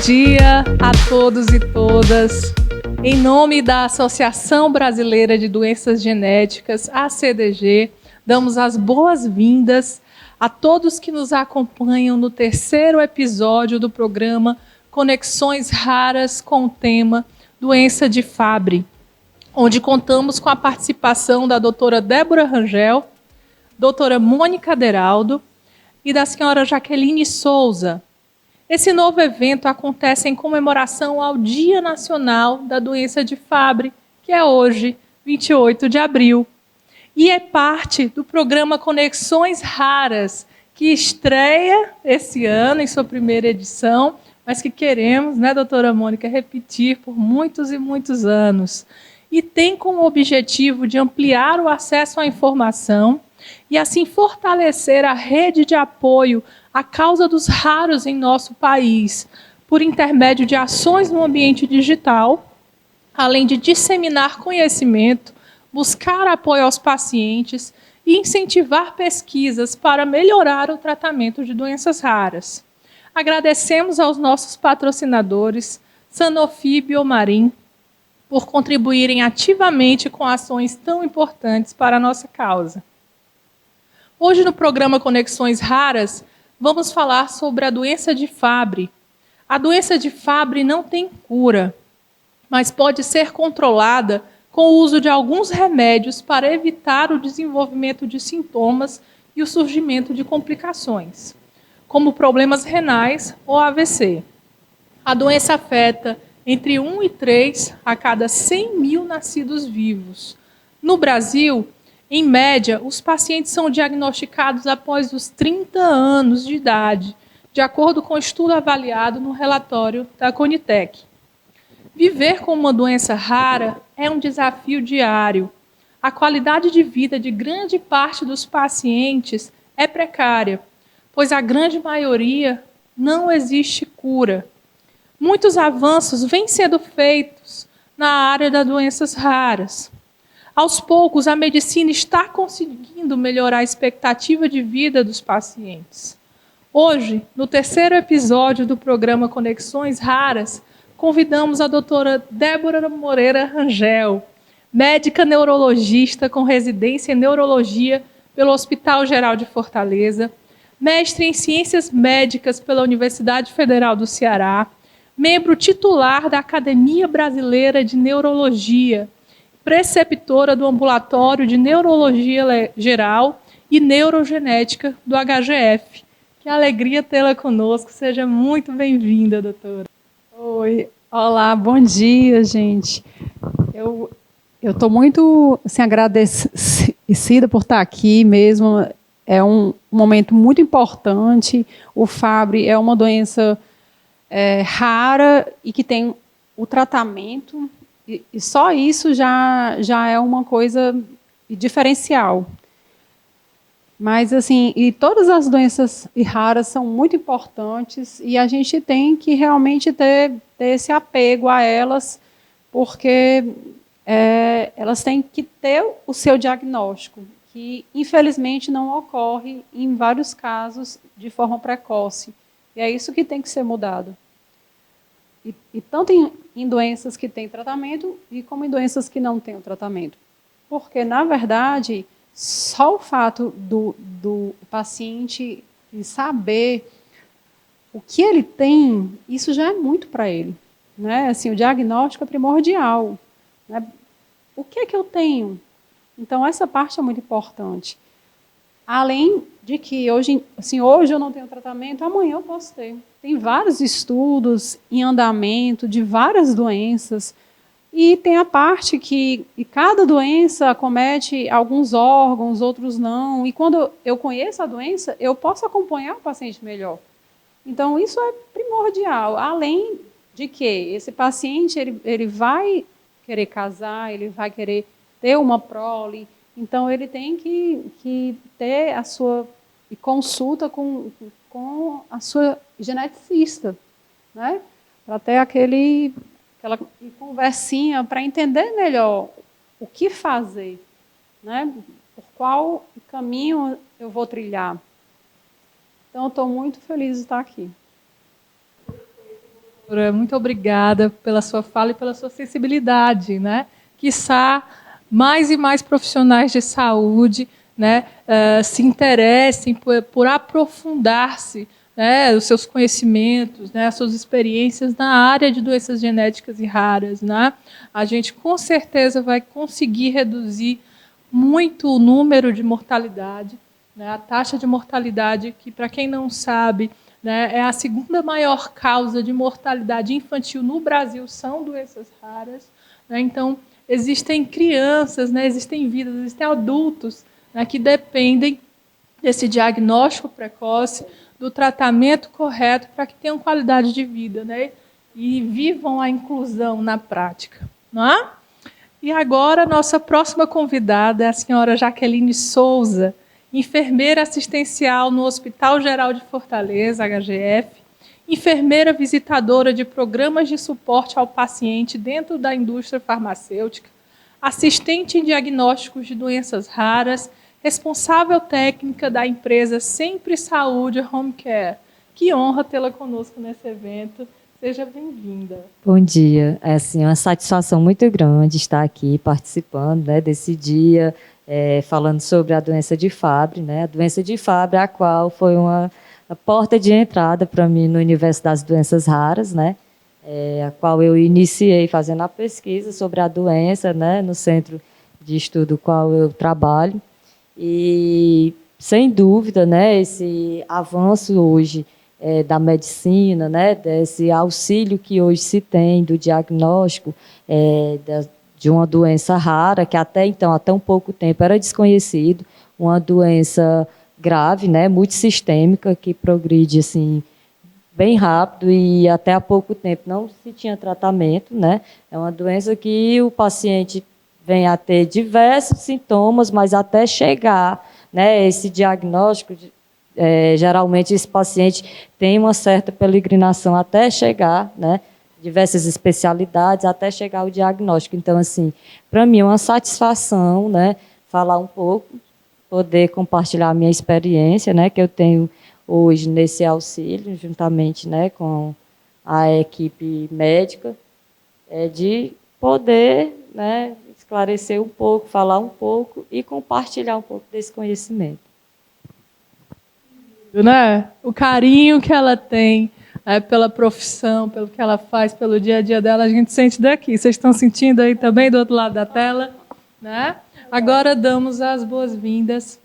dia a todos e todas. Em nome da Associação Brasileira de Doenças Genéticas, ACDG, damos as boas-vindas a todos que nos acompanham no terceiro episódio do programa Conexões Raras com o tema Doença de Fabry, onde contamos com a participação da doutora Débora Rangel, doutora Mônica Deraldo e da senhora Jaqueline Souza. Esse novo evento acontece em comemoração ao Dia Nacional da Doença de Fabry, que é hoje, 28 de abril. E é parte do programa Conexões Raras, que estreia esse ano em sua primeira edição, mas que queremos, né, doutora Mônica, repetir por muitos e muitos anos. E tem como objetivo de ampliar o acesso à informação e assim fortalecer a rede de apoio à causa dos raros em nosso país, por intermédio de ações no ambiente digital, além de disseminar conhecimento, buscar apoio aos pacientes e incentivar pesquisas para melhorar o tratamento de doenças raras. Agradecemos aos nossos patrocinadores, Sanofi e Biomarin, por contribuírem ativamente com ações tão importantes para a nossa causa. Hoje, no programa Conexões Raras, vamos falar sobre a doença de Fabry. A doença de Fabry não tem cura, mas pode ser controlada com o uso de alguns remédios para evitar o desenvolvimento de sintomas e o surgimento de complicações, como problemas renais ou AVC. A doença afeta entre 1 e 3 a cada 100 mil nascidos vivos. No Brasil, em média, os pacientes são diagnosticados após os 30 anos de idade, de acordo com o estudo avaliado no relatório da Conitec. Viver com uma doença rara é um desafio diário. A qualidade de vida de grande parte dos pacientes é precária, pois a grande maioria não existe cura. Muitos avanços vêm sendo feitos na área das doenças raras. Aos poucos, a medicina está conseguindo melhorar a expectativa de vida dos pacientes. Hoje, no terceiro episódio do programa Conexões Raras, convidamos a doutora Débora Moreira Rangel, médica neurologista com residência em neurologia pelo Hospital Geral de Fortaleza, mestre em ciências médicas pela Universidade Federal do Ceará, membro titular da Academia Brasileira de Neurologia, preceptora do Ambulatório de Neurologia Geral e Neurogenética do HGF. Que alegria tê-la conosco. Seja muito bem-vinda, doutora. Oi, olá, bom dia, gente. Eu estou muito assim, agradecida por estar aqui mesmo. É um momento muito importante. O Fabry é uma doença rara e que tem o tratamento. E só isso já é uma coisa diferencial. Mas, assim, e todas as doenças raras são muito importantes e a gente tem que realmente ter esse apego a elas, porque elas têm que ter o seu diagnóstico, que, infelizmente, não ocorre, em vários casos, de forma precoce. E é isso que tem que ser mudado. E tanto em doenças que têm tratamento e como em doenças que não têm o tratamento. Porque, na verdade, só o fato do paciente saber o que ele tem, isso já é muito para ele. Né? Assim, o diagnóstico é primordial. Né? O que é que eu tenho? Então, essa parte é muito importante. Além de que hoje eu não tenho tratamento, amanhã eu posso ter. Tem vários estudos em andamento de várias doenças. E tem a parte que cada doença acomete alguns órgãos, outros não. E quando eu conheço a doença, eu posso acompanhar o paciente melhor. Então, isso é primordial. Além de que esse paciente ele vai querer casar, ele vai querer ter uma prole. Então, ele tem que ter a sua consulta com a sua geneticista, né? Para ter aquela conversinha para entender melhor o que fazer, né? Por qual caminho eu vou trilhar. Então, eu estou muito feliz de estar aqui. Muito obrigada pela sua fala e pela sua sensibilidade, né? Quiçá mais e mais profissionais de saúde, né, se interessem por aprofundar-se, né, os seus conhecimentos, né, as suas experiências na área de doenças genéticas e raras, né? A gente com certeza vai conseguir reduzir muito o número de mortalidade, né, a taxa de mortalidade, que, para quem não sabe, né, é a segunda maior causa de mortalidade infantil no Brasil, são doenças raras. Né? Então, existem crianças, né, existem vidas, existem adultos, né, que dependem desse diagnóstico precoce, do tratamento correto, para que tenham qualidade de vida, né, e vivam a inclusão na prática. Não é? E agora, nossa próxima convidada é a senhora Jaqueline Souza, enfermeira assistencial no Hospital Geral de Fortaleza, HGF, enfermeira visitadora de programas de suporte ao paciente dentro da indústria farmacêutica, assistente em diagnósticos de doenças raras, responsável técnica da empresa Sempre Saúde Home Care. Que honra tê-la conosco nesse evento. Seja bem-vinda. Bom dia. É assim, uma satisfação muito grande estar aqui participando, né, desse dia, falando sobre a doença de Fabry, né, a doença de Fabry, a qual foi a porta de entrada para mim no universo das doenças raras, né, a qual eu iniciei fazendo a pesquisa sobre a doença, né, no centro de estudo qual eu trabalho. E, sem dúvida, né, esse avanço hoje da medicina, né, desse auxílio que hoje se tem do diagnóstico de uma doença rara, que até então, há tão pouco tempo, era desconhecido, uma doença grave, né, multissistêmica, que progride assim, bem rápido e até há pouco tempo não se tinha tratamento. Né? É uma doença que o paciente vem a ter diversos sintomas, mas até chegar, né, esse diagnóstico geralmente esse paciente tem uma certa peregrinação até chegar, né, diversas especialidades, até chegar ao diagnóstico. Então, assim, para mim é uma satisfação, né, falar um pouco, poder compartilhar a minha experiência, né, que eu tenho hoje nesse auxílio, juntamente, né, com a equipe médica, de poder, né, esclarecer um pouco, falar um pouco e compartilhar um pouco desse conhecimento. Né? O carinho que ela tem pela profissão, pelo que ela faz, pelo dia a dia dela, a gente sente daqui. Vocês estão sentindo aí também do outro lado da tela? Né? Agora damos as boas-vindas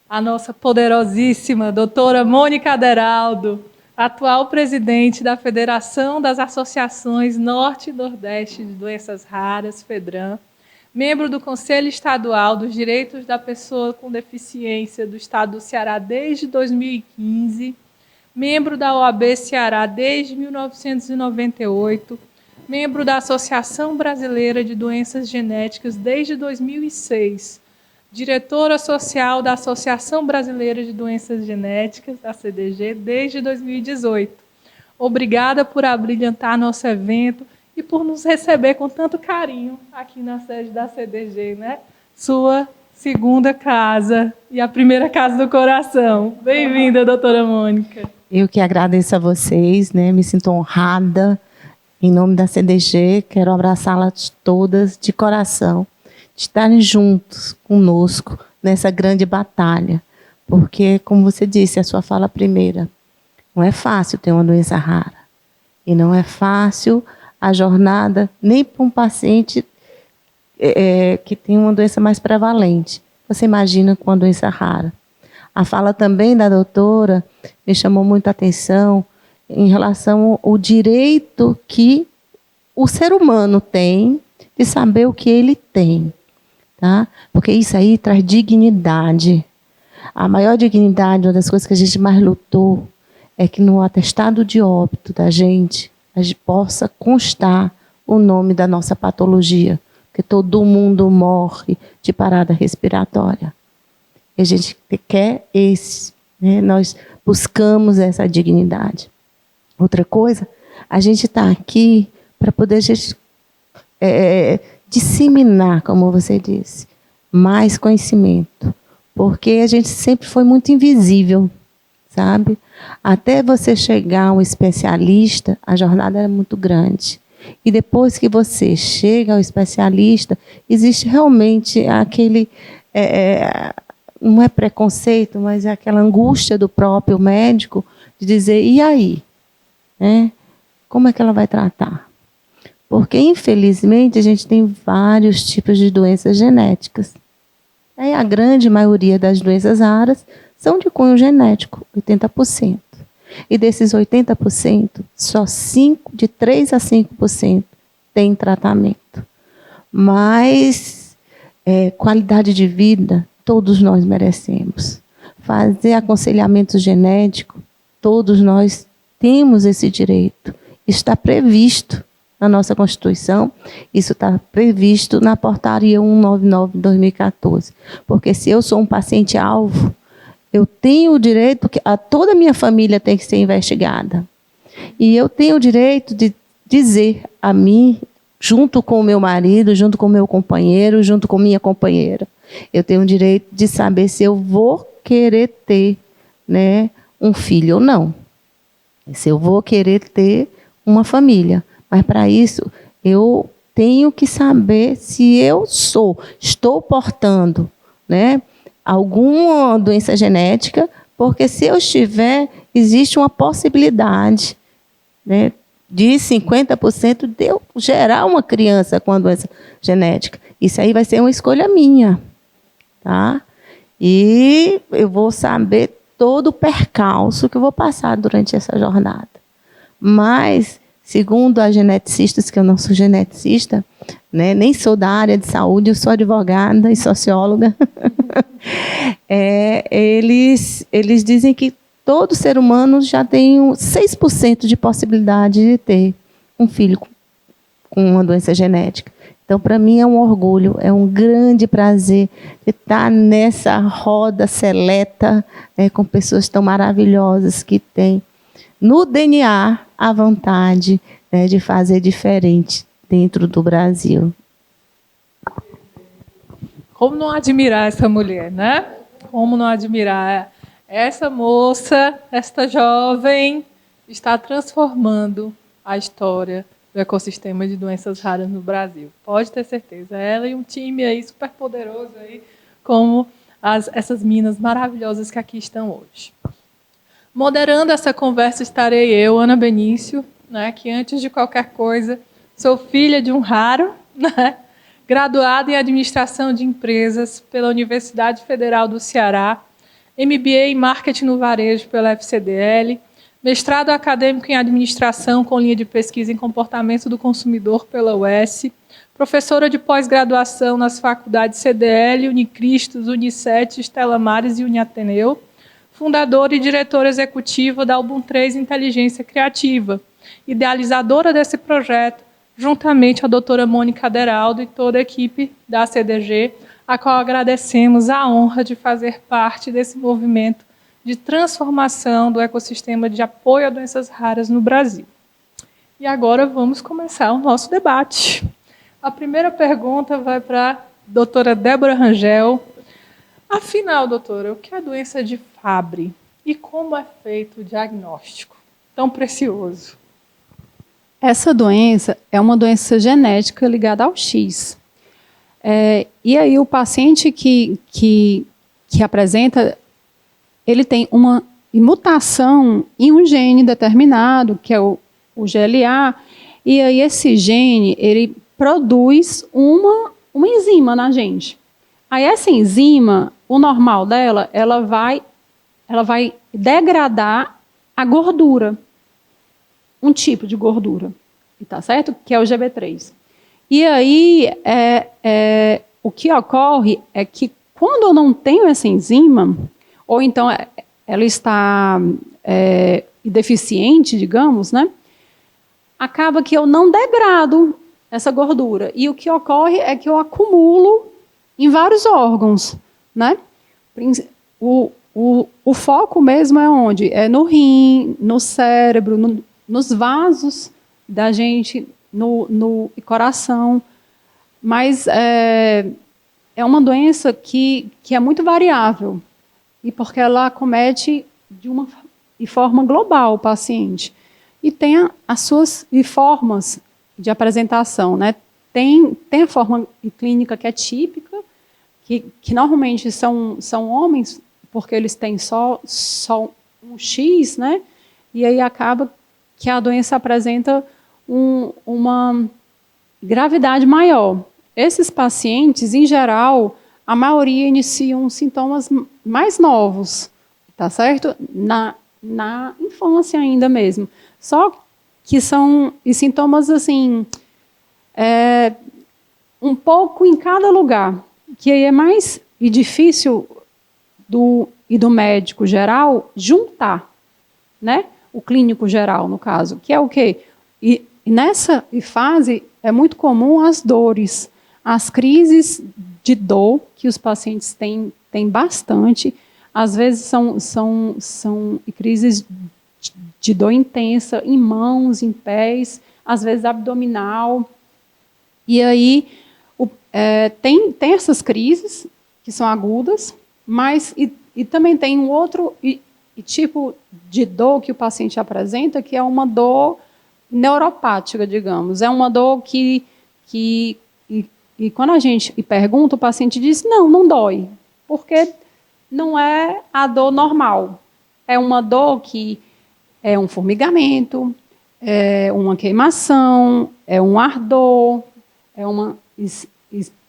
à nossa poderosíssima doutora Mônica Aderaldo, atual presidente da Federação das Associações Norte e Nordeste de Doenças Raras, FEDRAM, membro do Conselho Estadual dos Direitos da Pessoa com Deficiência do Estado do Ceará desde 2015, membro da OAB Ceará desde 1998, membro da Associação Brasileira de Doenças Genéticas desde 2006, diretora social da Associação Brasileira de Doenças Genéticas, a CDG, desde 2018. Obrigada por abrilhantar nosso evento e por nos receber com tanto carinho aqui na sede da CDG, né? Sua segunda casa e a primeira casa do coração. Bem-vinda, doutora Mônica. Eu que agradeço a vocês, né? Me sinto honrada. Em nome da CDG, quero abraçá-las todas de coração, de estarem juntos conosco nessa grande batalha. Porque, como você disse, a sua fala primeira, não é fácil ter uma doença rara. E não é fácil a jornada, nem para um paciente que tem uma doença mais prevalente. Você imagina com uma doença rara. A fala também da doutora me chamou muita atenção em relação ao direito que o ser humano tem de saber o que ele tem. Tá? Porque isso aí traz dignidade. A maior dignidade, uma das coisas que a gente mais lutou, é que no atestado de óbito da gente, a gente possa constar o nome da nossa patologia, porque todo mundo morre de parada respiratória. E a gente quer né? Nós buscamos essa dignidade. Outra coisa, a gente está aqui para poder disseminar, como você disse, mais conhecimento, porque a gente sempre foi muito invisível, sabe? Até você chegar a um especialista, a jornada é muito grande. E depois que você chega ao especialista, existe realmente aquele, não é preconceito, mas é aquela angústia do próprio médico de dizer, e aí? Como é que ela vai tratar? Porque, infelizmente, a gente tem vários tipos de doenças genéticas. A grande maioria das doenças raras são de cunho genético, 80%. E desses 80%, só 3 a 5% tem tratamento. Mas qualidade de vida, todos nós merecemos. Fazer aconselhamento genético, todos nós temos esse direito. Está previsto na nossa Constituição, isso está previsto na portaria 199 de 2014. Porque se eu sou um paciente-alvo, eu tenho o direito que toda a minha família tem que ser investigada. E eu tenho o direito de dizer a mim, junto com o meu marido, junto com o meu companheiro, junto com minha companheira, eu tenho o direito de saber se eu vou querer ter, um filho ou não. Se eu vou querer ter uma família. Mas, para isso, eu tenho que saber se eu estou portando, alguma doença genética, porque se eu estiver, existe uma possibilidade, de 50% de eu gerar uma criança com a doença genética. Isso aí vai ser uma escolha minha. Tá? E eu vou saber todo o percalço que eu vou passar durante essa jornada. Mas, segundo as geneticistas, que eu não sou geneticista, nem sou da área de saúde, eu sou advogada e socióloga, eles dizem que todo ser humano já tem 6% de possibilidade de ter um filho com uma doença genética. Então, para mim, é um orgulho, é um grande prazer de estar nessa roda seleta, com pessoas tão maravilhosas que têm no DNA a vontade de fazer diferente dentro do Brasil. Como não admirar essa mulher, né? Como não admirar essa moça, esta jovem, está transformando a história do ecossistema de doenças raras no Brasil. Pode ter certeza. Ela e um time aí super poderoso aí, como essas meninas maravilhosas que aqui estão hoje. Moderando essa conversa estarei eu, Ana Benício, que antes de qualquer coisa sou filha de um raro, graduada em Administração de Empresas pela Universidade Federal do Ceará, MBA em Marketing no Varejo pela FCDL, mestrado acadêmico em Administração com linha de pesquisa em Comportamento do Consumidor pela UES, professora de pós-graduação nas faculdades CDL, Unicristos, Unicet, Stella Maris e Uniateneu, fundadora e diretora executiva da Album 3 Inteligência Criativa, idealizadora desse projeto, juntamente a doutora Mônica Deraldo e toda a equipe da CDG, a qual agradecemos a honra de fazer parte desse movimento de transformação do ecossistema de apoio a doenças raras no Brasil. E agora vamos começar o nosso debate. A primeira pergunta vai para a doutora Débora Rangel. Afinal, doutora, o que é a doença de Fabry e como é feito o diagnóstico? Tão precioso. Essa doença é uma doença genética ligada ao X. E aí o paciente que apresenta, ele tem uma mutação em um gene determinado, que é o GLA, e aí esse gene, ele produz uma enzima na gente. Aí essa enzima, o normal dela, ela vai degradar a gordura, um tipo de gordura, tá certo? Que é o GB3. E aí, o que ocorre é que quando eu não tenho essa enzima, ou então ela está deficiente, digamos, acaba que eu não degrado essa gordura. E o que ocorre é que eu acumulo em vários órgãos, O foco mesmo é onde? É no rim, no cérebro, nos vasos da gente, no coração. Mas é uma doença que é muito variável, e porque ela acomete de uma de forma global o paciente. E tem as suas formas de apresentação, né? Tem a forma clínica que é típica, que normalmente são homens, porque eles têm só um X, né? E aí acaba que a doença apresenta uma gravidade maior. Esses pacientes, em geral, a maioria iniciam sintomas mais novos, tá certo? Na infância ainda mesmo. Só que são sintomas assim, um pouco em cada lugar, que aí é mais difícil do médico geral juntar, né? O clínico geral, no caso, que é o quê? E nessa fase é muito comum as dores, as crises de dor que os pacientes têm bastante. Às vezes são crises de dor intensa em mãos, em pés, às vezes abdominal. E aí tem essas crises que são agudas, mas e também tem um outro tipo de dor que o paciente apresenta, que é uma dor neuropática, digamos. É uma dor que quando a gente pergunta, o paciente diz, não dói, porque não é a dor normal. É uma dor que é um formigamento, é uma queimação, é um ardor, é uma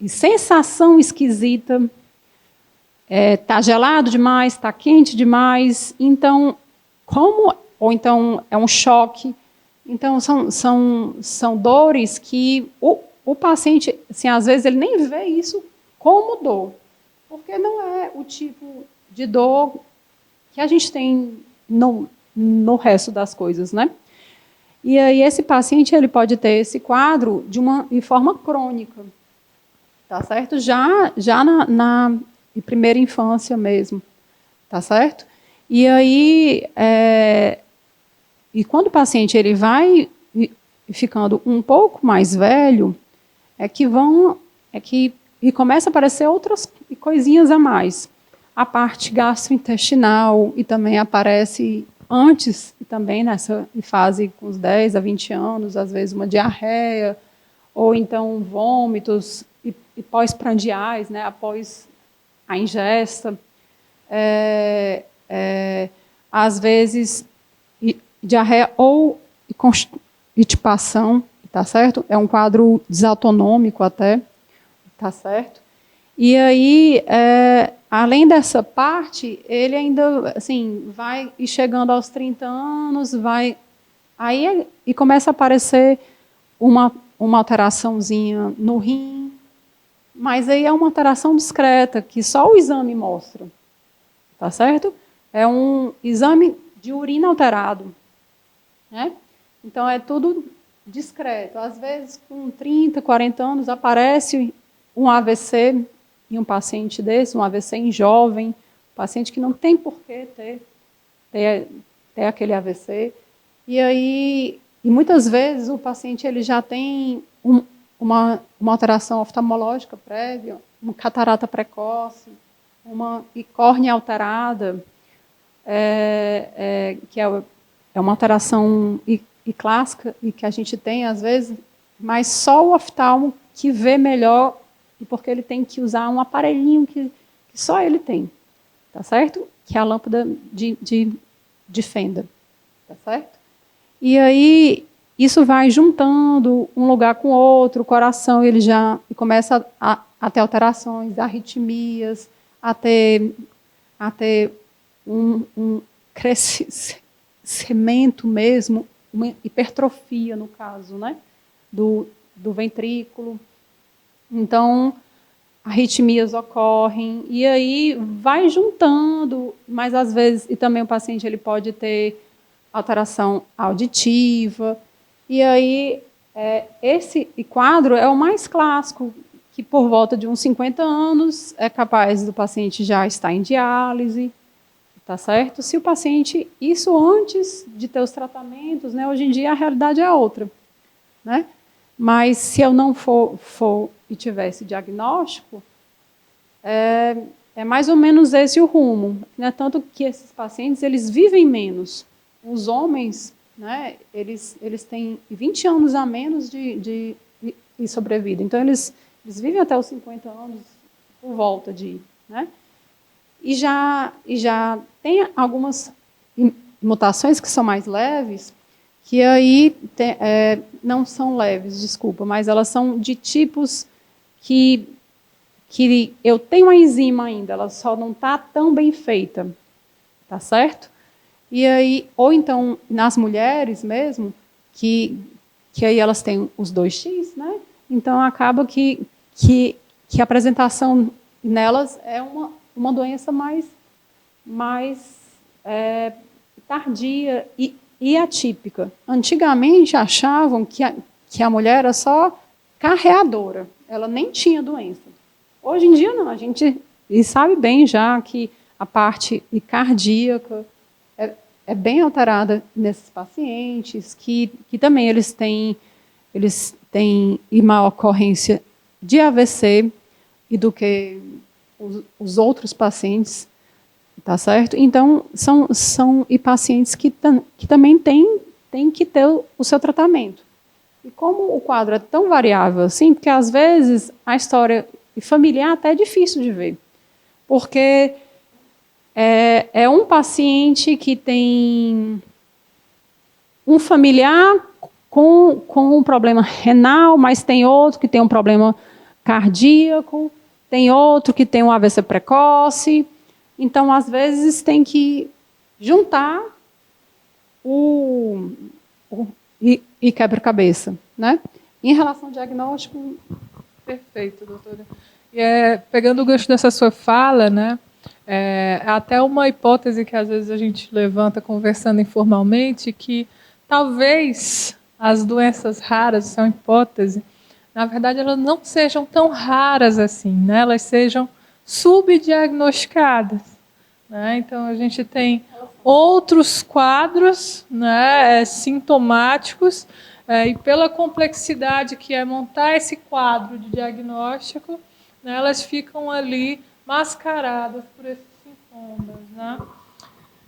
sensação esquisita. Está gelado demais, está quente demais, então, ou então é um choque. Então, são dores que o paciente, assim, às vezes, ele nem vê isso como dor, porque não é o tipo de dor que a gente tem no resto das coisas, né? E aí esse paciente ele pode ter esse quadro de forma crônica, tá certo? Já na primeira infância mesmo, tá certo? E aí e quando o paciente ele vai ficando um pouco mais velho, e começa a aparecer outras coisinhas a mais. A parte gastrointestinal, e também aparece antes, e também nessa fase com os 10 a 20 anos, às vezes uma diarreia, ou então vômitos e pós-prandiais, né, após a ingesta. Às vezes, diarreia ou constipação, tá certo? É um quadro desautonômico até, tá certo? E aí, além dessa parte, ele ainda assim, vai chegando aos 30 anos, e começa a aparecer uma alteraçãozinha no rim, mas aí é uma alteração discreta, que só o exame mostra, tá certo? É um exame de urina alterado, né? Então, é tudo discreto. Às vezes, com 30, 40 anos, aparece um AVC em um paciente desse, um AVC em jovem, paciente que não tem por que ter aquele AVC. E aí, muitas vezes, o paciente ele já tem uma alteração oftalmológica prévia, uma catarata precoce, uma córnea alterada, que é uma alteração clássica e que a gente tem, às vezes, mas só o oftalmo que vê melhor, e porque ele tem que usar um aparelhinho que só ele tem, tá certo? Que é a lâmpada de fenda, tá certo? E aí, isso vai juntando um lugar com o outro, o coração ele já começa a ter alterações, arritmias, a ter um crescimento mesmo, uma hipertrofia, no caso, né, do ventrículo. Então, arritmias ocorrem, e aí vai juntando, mas às vezes, e também o paciente ele pode ter alteração auditiva, e aí esse quadro é o mais clássico, que por volta de uns 50 anos é capaz do paciente já estar em diálise, tá certo? Se o paciente, isso antes de ter os tratamentos, né, hoje em dia a realidade é outra, né? Mas se eu não for e tiver esse diagnóstico, é mais ou menos esse o rumo, né? Tanto que esses pacientes, eles vivem menos. Os homens, né, eles têm 20 anos a menos de sobrevida. Então, eles vivem até os 50 anos por volta de... Né? E já tem algumas mutações que são mais leves, que aí não são leves, desculpa, mas elas são de tipos que eu tenho a enzima ainda, ela só não está tão bem feita, tá certo? E aí, ou então, nas mulheres mesmo, que aí elas têm os 2X, né? Então, acaba que a apresentação nelas é uma doença mais tardia e atípica. Antigamente, achavam que a mulher era só carreadora, ela nem tinha doença. Hoje em dia, não, a gente sabe bem já que a parte cardíaca é bem alterada nesses pacientes, que também eles têm maior ocorrência de AVC e do que os outros pacientes, tá certo? Então, são pacientes que também têm que ter o seu tratamento. E como o quadro é tão variável assim, porque às vezes a história familiar até é difícil de ver, porque é um paciente que tem um familiar com um problema renal, mas tem outro que tem um problema cardíaco, tem outro que tem um AVC precoce. Então, às vezes, tem que juntar e quebra-cabeça, né? Em relação ao diagnóstico... Perfeito, doutora. E pegando o gancho dessa sua fala, né, até uma hipótese que às vezes a gente levanta conversando informalmente, que talvez as doenças raras, são hipótese, na verdade elas não sejam tão raras assim, né, elas sejam subdiagnosticadas. Né? Então a gente tem outros quadros, né, sintomáticos, e pela complexidade que é montar esse quadro de diagnóstico, né, elas ficam ali mascaradas por esses sintomas. Né?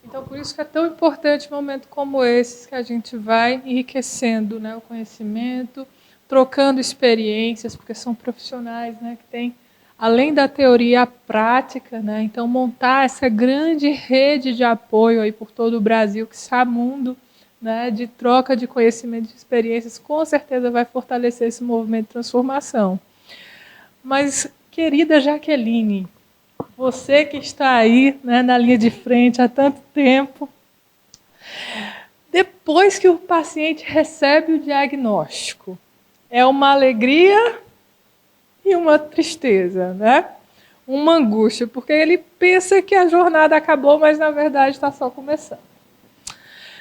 Então, por isso que é tão importante um momento como esse, que a gente vai enriquecendo, né, o conhecimento, trocando experiências, porque são profissionais, né, que têm, além da teoria, a prática. Né? Então, montar essa grande rede de apoio aí por todo o Brasil, que está mundo, né, de troca de conhecimento, de experiências, com certeza vai fortalecer esse movimento de transformação. Mas, querida Jaqueline, você que está aí, né, na linha de frente há tanto tempo, depois que o paciente recebe o diagnóstico, é uma alegria e uma tristeza, né? Uma angústia, porque ele pensa que a jornada acabou, mas na verdade está só começando.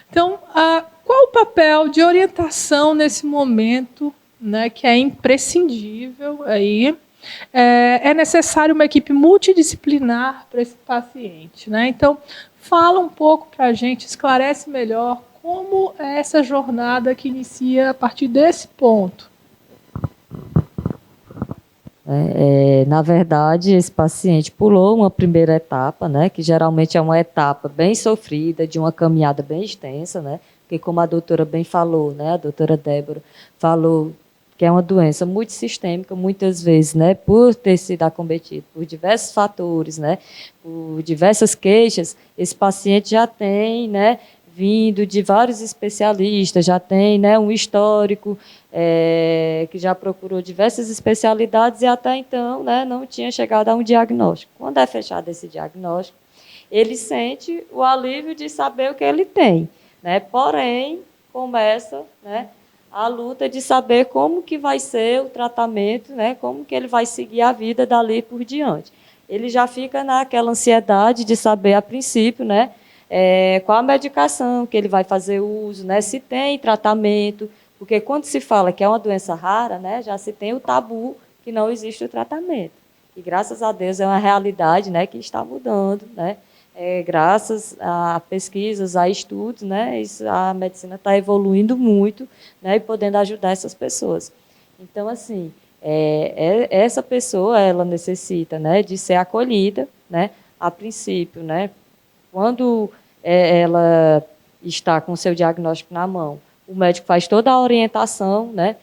Então, qual o papel de orientação nesse momento, né, que é imprescindível aí? É necessário uma equipe multidisciplinar para esse paciente. Né? Então, fala um pouco para a gente, esclarece melhor como é essa jornada que inicia a partir desse ponto. Na verdade, esse paciente pulou uma primeira etapa, né, que geralmente é uma etapa bem sofrida, de uma caminhada bem extensa, né, porque como a doutora bem falou, né, a doutora Débora falou que é uma doença multissistêmica, muitas vezes, né, por ter sido acometido por diversos fatores, né, por diversas queixas, esse paciente já tem, né, vindo de vários especialistas, já tem, né, um histórico, que já procurou diversas especialidades e até então, né, não tinha chegado a um diagnóstico. Quando é fechado esse diagnóstico, ele sente o alívio de saber o que ele tem, né, porém, começa, né, a luta de saber como que vai ser o tratamento, né, como que ele vai seguir a vida dali por diante. Ele já fica naquela ansiedade de saber, a princípio, né, qual a medicação que ele vai fazer uso, né, se tem tratamento, porque quando se fala que é uma doença rara, né, já se tem o tabu que não existe o tratamento. E, graças a Deus, é uma realidade, né, que está mudando, né, graças a pesquisas, a estudos, né, a medicina está evoluindo muito, né, e podendo ajudar essas pessoas. Então, assim, essa pessoa, ela necessita, né, de ser acolhida, né? A princípio, né? Quando ela está com o seu diagnóstico na mão, o médico faz toda a orientação, né?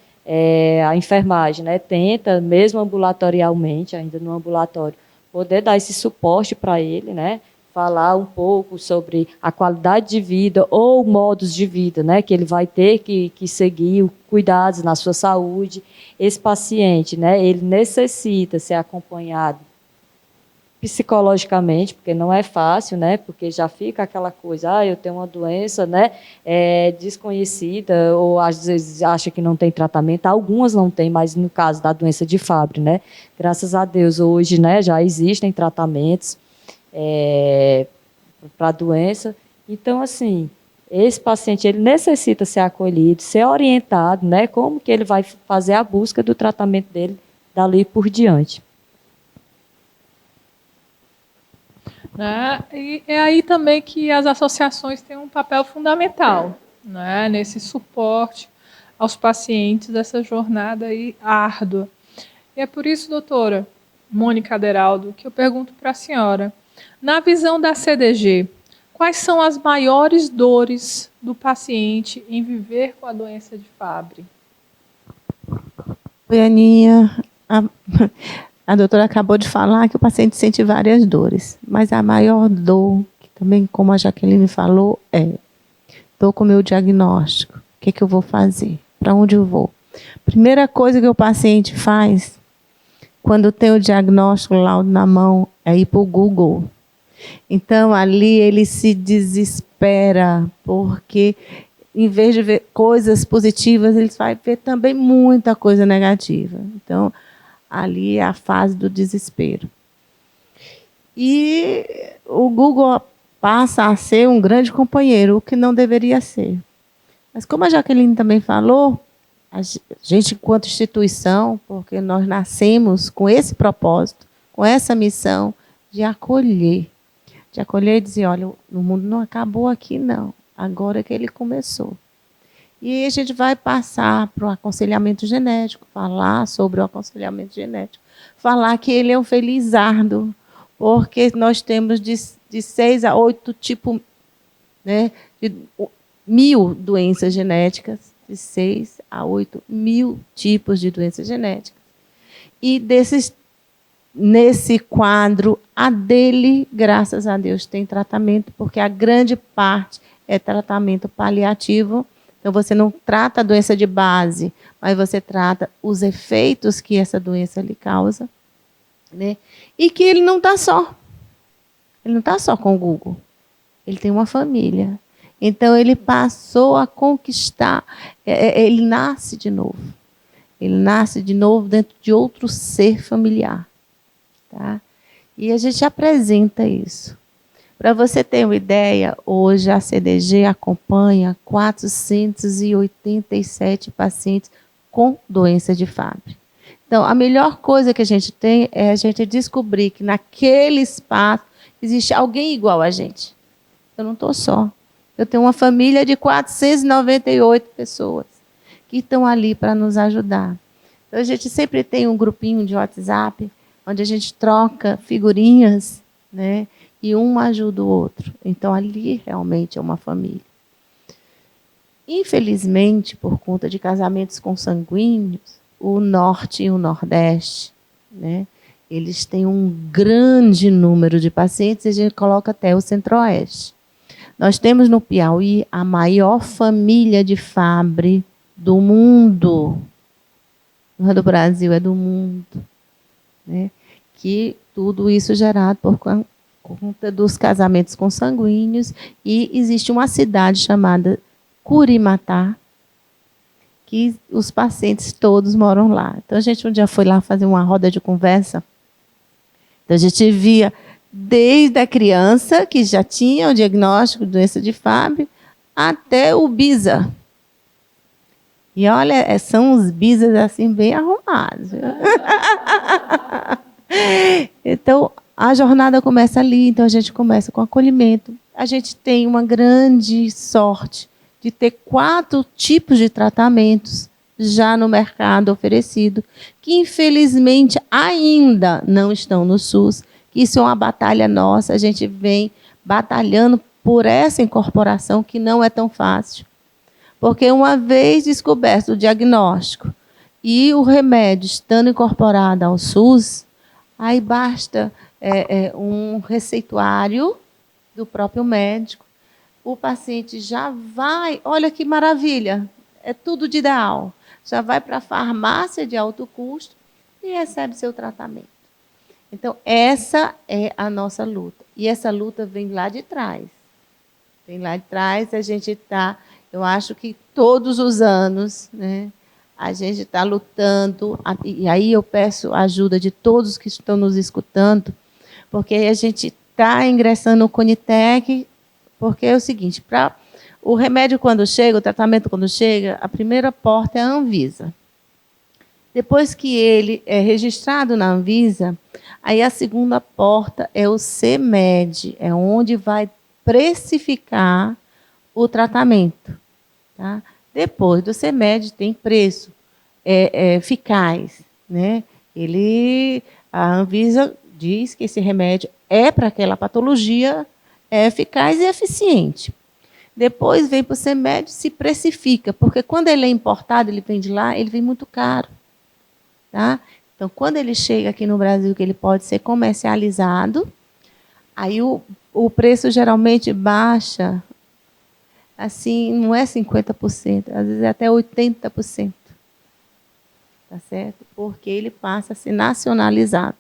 A enfermagem, né? Tenta, mesmo ambulatorialmente, ainda no ambulatório, poder dar esse suporte para ele, né? Falar um pouco sobre a qualidade de vida ou modos de vida, né? Que ele vai ter que seguir cuidados na sua saúde. Esse paciente, né? Ele necessita ser acompanhado psicologicamente, porque não é fácil, né? Porque já fica aquela coisa, eu tenho uma doença, né? Desconhecida, ou às vezes acha que não tem tratamento. Algumas não tem, mas no caso da doença de Fabry, né? Graças a Deus, hoje, né, já existem tratamentos para a doença. Então, assim, esse paciente ele necessita ser acolhido, ser orientado, né? Como que ele vai fazer a busca do tratamento dele dali por diante. Né? E é aí também que as associações têm um papel fundamental, né? Nesse suporte aos pacientes dessa jornada aí árdua. E é por isso, doutora Mônica Aderaldo, que eu pergunto para a senhora, na visão da CDG, quais são as maiores dores do paciente em viver com a doença de Fabry? Oi, Aninha. A doutora acabou de falar que o paciente sente várias dores, mas a maior dor, que também, como a Jaqueline falou, estou com o meu diagnóstico. O que eu vou fazer? Para onde eu vou? Primeira coisa que o paciente faz, quando tem o diagnóstico, o laudo na mão, é ir para o Google. Então, ali ele se desespera, porque em vez de ver coisas positivas, ele vai ver também muita coisa negativa. Então, ali é a fase do desespero. E o Google passa a ser um grande companheiro, o que não deveria ser. Mas como a Jaqueline também falou, a gente, enquanto instituição, porque nós nascemos com esse propósito, com essa missão de acolher e dizer, olha, o mundo não acabou aqui, não. Agora é que ele começou. E a gente vai passar para o aconselhamento genético, falar sobre o aconselhamento genético, falar que ele é um felizardo, porque nós temos de 6 a 8 tipos, né, de 1.000 doenças genéticas, de 6 a 8 mil tipos de doenças genéticas. E nesse quadro, a dele, graças a Deus, tem tratamento, porque a grande parte é tratamento paliativo. Então, você não trata a doença de base, mas você trata os efeitos que essa doença lhe causa. Né? E que ele não está só. Ele não está só com o Google. Ele tem uma família. Então, ele passou a conquistar. Ele nasce de novo. Ele nasce de novo dentro de outro ser familiar. Tá? E a gente apresenta isso. Para você ter uma ideia, hoje a CDG acompanha 487 pacientes com doença de Fabry. Então, a melhor coisa que a gente tem é a gente descobrir que naquele espaço existe alguém igual a gente. Eu não estou só. Eu tenho uma família de 498 pessoas que estão ali para nos ajudar. Então, a gente sempre tem um grupinho de WhatsApp onde a gente troca figurinhas, né? E um ajuda o outro. Então, ali realmente é uma família. Infelizmente, por conta de casamentos consanguíneos, o Norte e o Nordeste, né, eles têm um grande número de pacientes, e a gente coloca até o Centro-Oeste. Nós temos no Piauí a maior família de Fabry do mundo. Não é do Brasil, é do mundo. Né? Que tudo isso gerado por conta dos casamentos consanguíneos, e existe uma cidade chamada Curimatá, que os pacientes todos moram lá. Então, a gente um dia foi lá fazer uma roda de conversa. Então, a gente via desde a criança, que já tinha o diagnóstico de doença de Fabry, até o bisa. E olha, são os bisas assim bem arrumados. Então, a jornada começa ali, então a gente começa com acolhimento. A gente tem uma grande sorte de ter 4 tipos de tratamentos já no mercado oferecido, que infelizmente ainda não estão no SUS, que isso é uma batalha nossa, a gente vem batalhando por essa incorporação que não é tão fácil. Porque uma vez descoberto o diagnóstico e o remédio estando incorporado ao SUS, aí basta um receituário do próprio médico. O paciente já vai, olha que maravilha, é tudo de ideal. Já vai para a farmácia de alto custo e recebe seu tratamento. Então, essa é a nossa luta. E essa luta vem lá de trás. Vem lá de trás, a gente está, eu acho que todos os anos, né, a gente está lutando, e aí eu peço a ajuda de todos que estão nos escutando, porque a gente está ingressando no Conitec, porque é o seguinte, o remédio quando chega, o tratamento quando chega, a primeira porta é a Anvisa. Depois que ele é registrado na Anvisa, aí a segunda porta é o CMED, é onde vai precificar o tratamento. Tá? Depois do CMED tem preço eficaz. Né? A Anvisa diz que esse remédio é para aquela patologia, é eficaz e eficiente. Depois vem para o CMED, se precifica, porque quando ele é importado, ele vem de lá, ele vem muito caro. Tá? Então, quando ele chega aqui no Brasil, que ele pode ser comercializado, aí o preço geralmente baixa, assim, não é 50%, às vezes é até 80%. Tá certo? Porque ele passa a ser nacionalizado.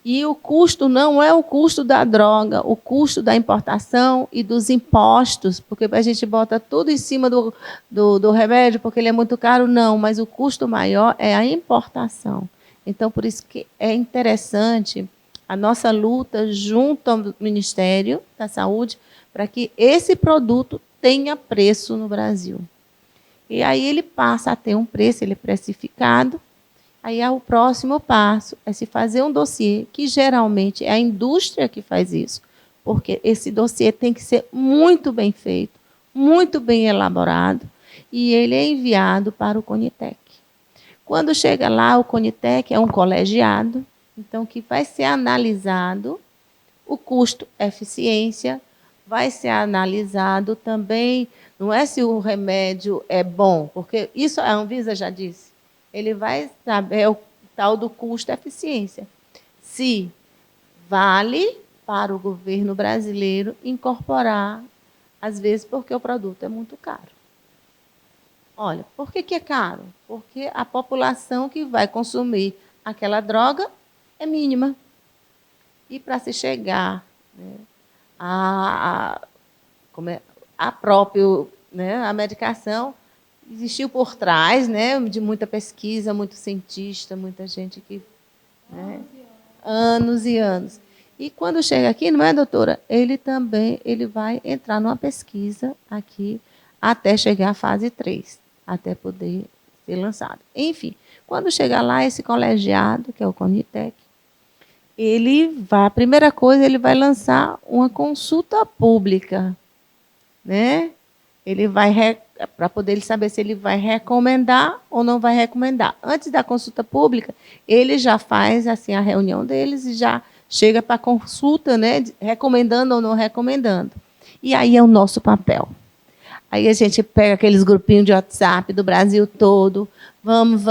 E o custo não é o custo da droga, o custo da importação e dos impostos, porque a gente bota tudo em cima do remédio, porque ele é muito caro, não, mas o custo maior é a importação. Então, por isso que é interessante a nossa luta junto ao Ministério da Saúde para que esse produto tenha preço no Brasil. E aí ele passa a ter um preço, ele é precificado. Aí o próximo passo é se fazer um dossiê, que geralmente é a indústria que faz isso, porque esse dossiê tem que ser muito bem feito, muito bem elaborado, e ele é enviado para o Conitec. Quando chega lá, o Conitec é um colegiado, então que vai ser analisado o custo-eficiência, vai ser analisado também, não é se o remédio é bom, porque isso a Anvisa já disse. Ele vai saber o tal do custo-eficiência. Se vale para o governo brasileiro incorporar, às vezes porque o produto é muito caro. Olha, por que é caro? Porque a população que vai consumir aquela droga é mínima. E para se chegar, né, a própria, né, a medicação, existiu por trás, né, de muita pesquisa, muito cientista, muita gente que... Né, anos e anos. E quando chega aqui, não é, doutora? Ele vai entrar numa pesquisa aqui até chegar à fase 3, até poder ser lançado. Enfim, quando chegar lá, esse colegiado, que é o Conitec, a primeira coisa, ele vai lançar uma consulta pública, né? Ele vai, para poder saber se ele vai recomendar ou não vai recomendar. Antes da consulta pública, ele já faz assim a reunião deles e já chega para a consulta, né, recomendando ou não recomendando. E aí é o nosso papel. Aí a gente pega aqueles grupinhos de WhatsApp do Brasil todo, vamos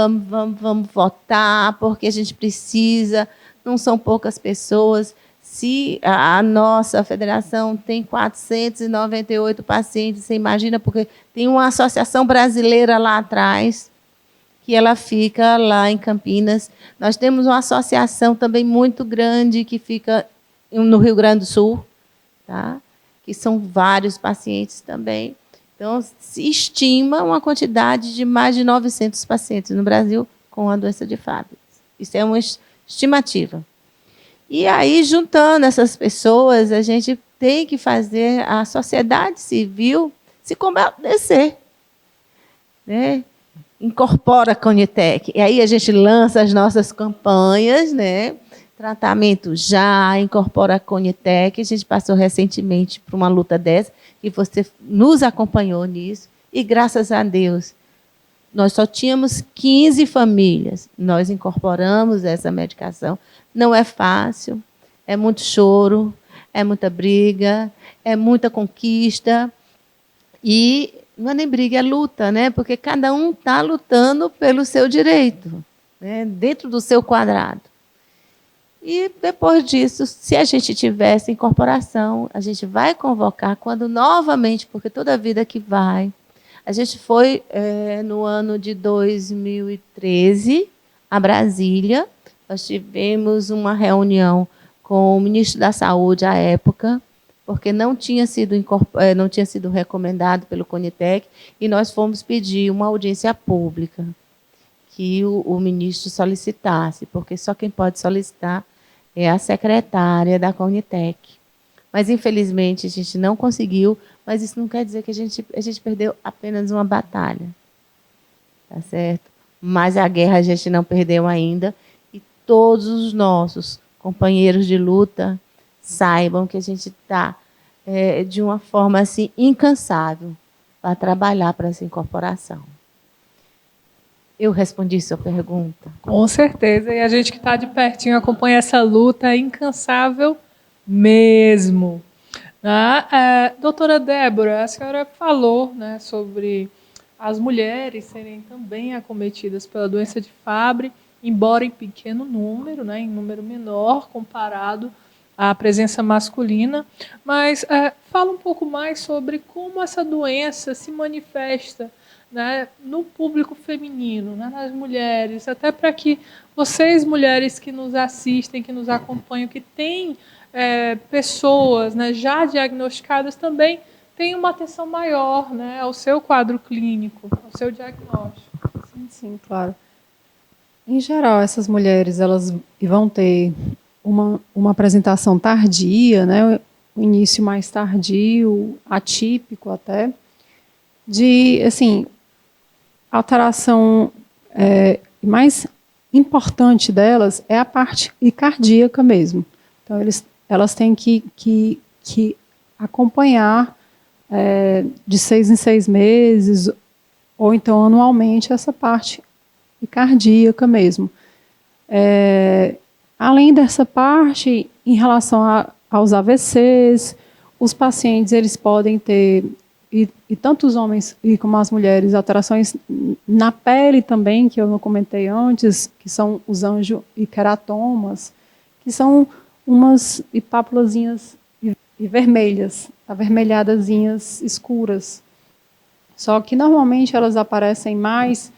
votar, porque a gente precisa, não são poucas pessoas. Se a nossa federação tem 498 pacientes, você imagina, porque tem uma associação brasileira lá atrás, que ela fica lá em Campinas. Nós temos uma associação também muito grande que fica no Rio Grande do Sul, tá? Que são vários pacientes também. Então, se estima uma quantidade de mais de 900 pacientes no Brasil com a doença de Fabry. Isso é uma estimativa. E aí, juntando essas pessoas, a gente tem que fazer a sociedade civil se compadecer, né? Incorpora a Conitec. E aí a gente lança as nossas campanhas, né? Tratamento já, incorpora a Conitec. A gente passou recentemente por uma luta dessa, que você nos acompanhou nisso. E, graças a Deus, nós só tínhamos 15 famílias. Nós incorporamos essa medicação. Não é fácil. é muito choro, é muita briga, é muita conquista. E não é nem briga, é luta, né? Porque cada um está lutando pelo seu direito, né? Dentro do seu quadrado. E depois disso, se a gente tivesse incorporação, a gente vai convocar quando novamente, porque toda vida que vai. A gente foi no ano de 2013 a Brasília. Nós tivemos uma reunião com o ministro da Saúde à época, porque não tinha sido recomendado pelo CONITEC, e nós fomos pedir uma audiência pública que o ministro solicitasse, porque só quem pode solicitar é a secretária da CONITEC. Mas, infelizmente, a gente não conseguiu, mas isso não quer dizer que a gente perdeu apenas uma batalha. Tá certo? Mas a guerra a gente não perdeu ainda, e todos os nossos companheiros de luta saibam que a gente está de uma forma assim, incansável para trabalhar para essa incorporação. Eu respondi sua pergunta? Com certeza, e a gente que está de pertinho acompanha essa luta incansável mesmo. Doutora Débora, a senhora falou, né, sobre as mulheres serem também acometidas pela doença de Fabry, embora em pequeno número, né, em número menor comparado à presença masculina, mas fala um pouco mais sobre como essa doença se manifesta, né, no público feminino, né, nas mulheres, até para que vocês, mulheres que nos assistem, que nos acompanham, que têm pessoas, né, já diagnosticadas, também tenham uma atenção maior, né, ao seu quadro clínico, ao seu diagnóstico. Sim, claro. Em geral, essas mulheres elas vão ter uma apresentação tardia, né, um início mais tardio, atípico até, de, assim, alteração mais importante delas é a parte cardíaca mesmo. Então, elas têm que acompanhar de 6 em 6 meses, ou então anualmente, essa parte cardíaca mesmo. Além dessa parte, em relação aos AVCs, os pacientes eles podem ter, e tanto os homens como as mulheres, alterações na pele também, que eu não comentei antes, que são os angioqueratomas, que são umas pápulazinhas vermelhas, avermelhadazinhas escuras. Só que normalmente elas aparecem mais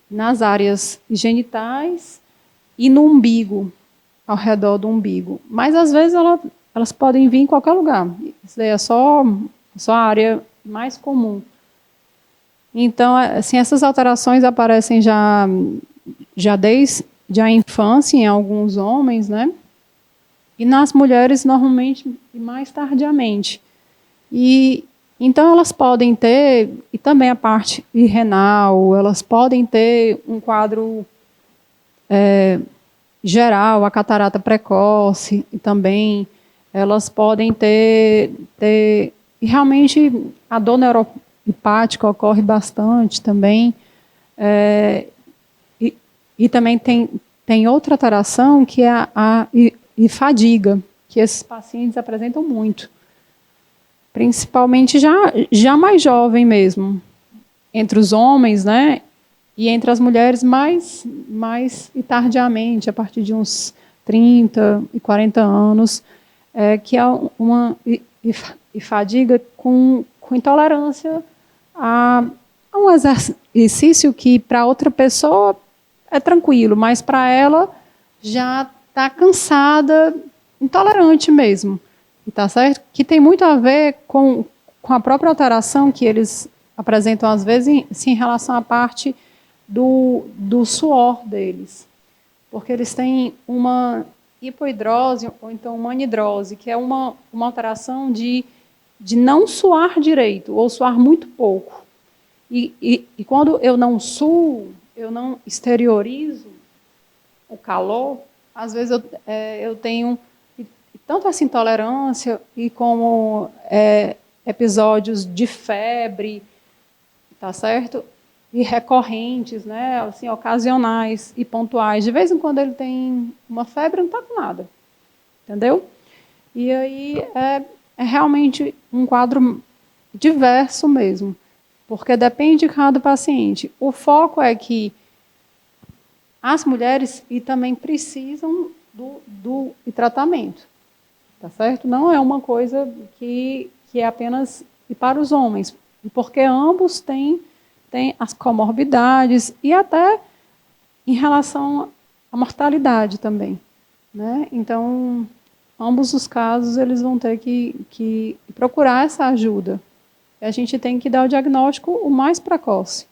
nas áreas genitais e no umbigo, ao redor do umbigo. Mas às vezes elas podem vir em qualquer lugar. Isso daí é só a área mais comum. Então, assim, essas alterações aparecem já desde a infância em alguns homens, né? E nas mulheres, normalmente, mais tardiamente. E então elas podem ter, e também a parte renal, elas podem ter um quadro geral, a catarata precoce, e também elas podem ter e realmente a dor neuropática ocorre bastante também. E também tem outra alteração que é a fadiga, que esses pacientes apresentam muito. Principalmente já mais jovem mesmo. Entre os homens, né? E entre as mulheres mais tardiamente, a partir de uns 30 e 40 anos, que é uma fadiga com intolerância a um exercício que para outra pessoa é tranquilo, mas para ela já está cansada, intolerante mesmo. E tá certo? Que tem muito a ver com a própria alteração que eles apresentam, às vezes, em relação à parte do suor deles. Porque eles têm uma hipoidrose ou então uma anidrose, que é uma alteração de não suar direito, ou suar muito pouco. E quando eu não suo, eu não exteriorizo o calor, às vezes eu tenho tanto essa intolerância e como episódios de febre, tá certo? E recorrentes, né? Assim, ocasionais e pontuais. De vez em quando ele tem uma febre, não está com nada, entendeu? E aí é realmente um quadro diverso mesmo, porque depende de cada paciente. O foco é que as mulheres e também precisam do tratamento, tá certo? Não é uma coisa que é apenas para os homens, porque ambos têm as comorbidades e até em relação à mortalidade também, né? Então, ambos os casos eles vão ter que procurar essa ajuda. E a gente tem que dar o diagnóstico o mais precoce.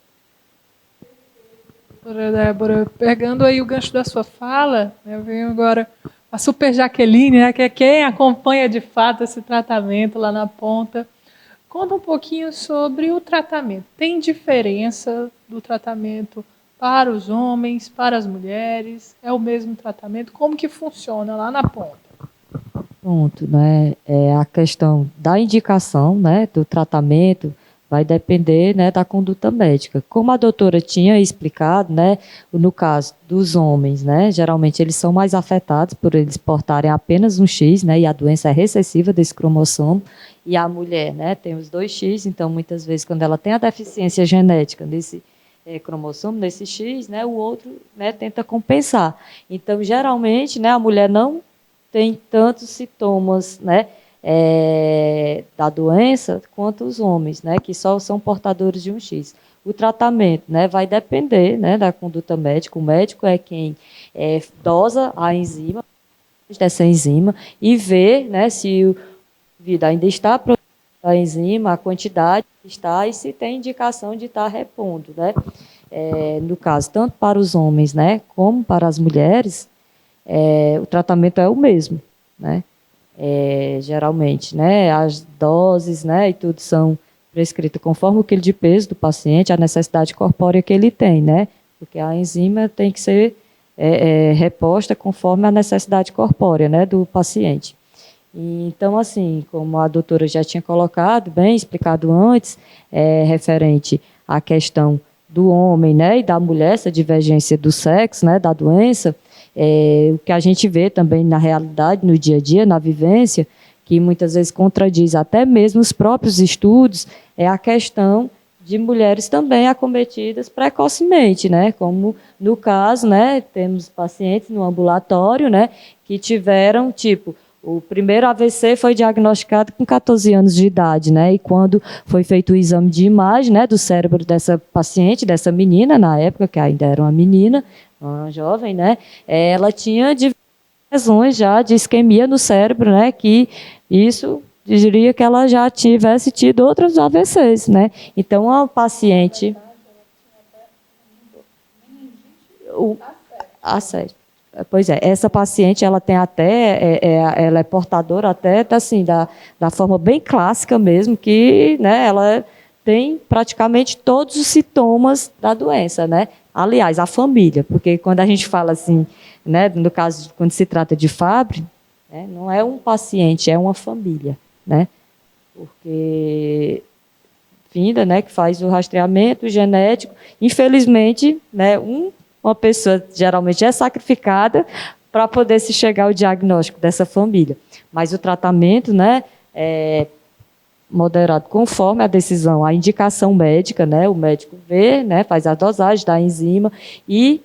Doutora Débora, pegando aí o gancho da sua fala, eu venho agora a Super Jaqueline, né, que é quem acompanha de fato esse tratamento lá na ponta. Conta um pouquinho sobre o tratamento. Tem diferença do tratamento para os homens, para as mulheres? É o mesmo tratamento? Como que funciona lá na ponta? Pronto, né? A questão da indicação, né, do tratamento vai depender, né, da conduta médica. Como a doutora tinha explicado, né, no caso dos homens, né, geralmente eles são mais afetados por eles portarem apenas um X, né, e a doença é recessiva desse cromossomo, e a mulher, né, tem os 2X, então muitas vezes quando ela tem a deficiência genética nesse cromossomo, nesse X, né, o outro, né, tenta compensar. Então, geralmente, né, a mulher não tem tantos sintomas, né, da doença quanto os homens, né, que só são portadores de um X. O tratamento, né, vai depender, né, da conduta médica. O médico é quem dosa a enzima, dessa enzima, e vê, né, se o indivíduo ainda está produzindo a enzima, a quantidade que está e se tem indicação de estar repondo, né. No caso, tanto para os homens, né, como para as mulheres, o tratamento é o mesmo, né? Geralmente, né, as doses, né, e tudo são prescritas conforme o quilo de peso do paciente, a necessidade corpórea que ele tem, né? Porque a enzima tem que ser reposta conforme a necessidade corpórea, né, do paciente. Então, assim, como a doutora já tinha colocado, bem explicado antes, referente à questão do homem, né, e da mulher, essa divergência do sexo, né, da doença, o que a gente vê também na realidade, no dia a dia, na vivência, que muitas vezes contradiz até mesmo os próprios estudos, é a questão de mulheres também acometidas precocemente, né? Como no caso, né, temos pacientes no ambulatório, né, que tiveram, tipo, o primeiro AVC foi diagnosticado com 14 anos de idade, né? E quando foi feito o exame de imagem, né, do cérebro dessa paciente, dessa menina, na época, que ainda era uma menina, uma jovem, né? Ela tinha diversas lesões já de isquemia no cérebro, né? Que isso diria que ela já tivesse tido outros AVCs, né? Então, a paciente... Pois é, essa paciente, ela tem até, ela é portadora até, assim, da forma bem clássica mesmo, que, né, ela tem praticamente todos os sintomas da doença, né? Aliás, a família, porque quando a gente fala assim, né, no caso, quando se trata de Fabry, né, não é um paciente, é uma família, né? Porque vinda, né, que faz o rastreamento genético, infelizmente, né, uma pessoa geralmente é sacrificada para poder se chegar ao diagnóstico dessa família. Mas o tratamento, né, é moderado conforme a decisão, a indicação médica, né, o médico vê, né, faz a dosagem da enzima e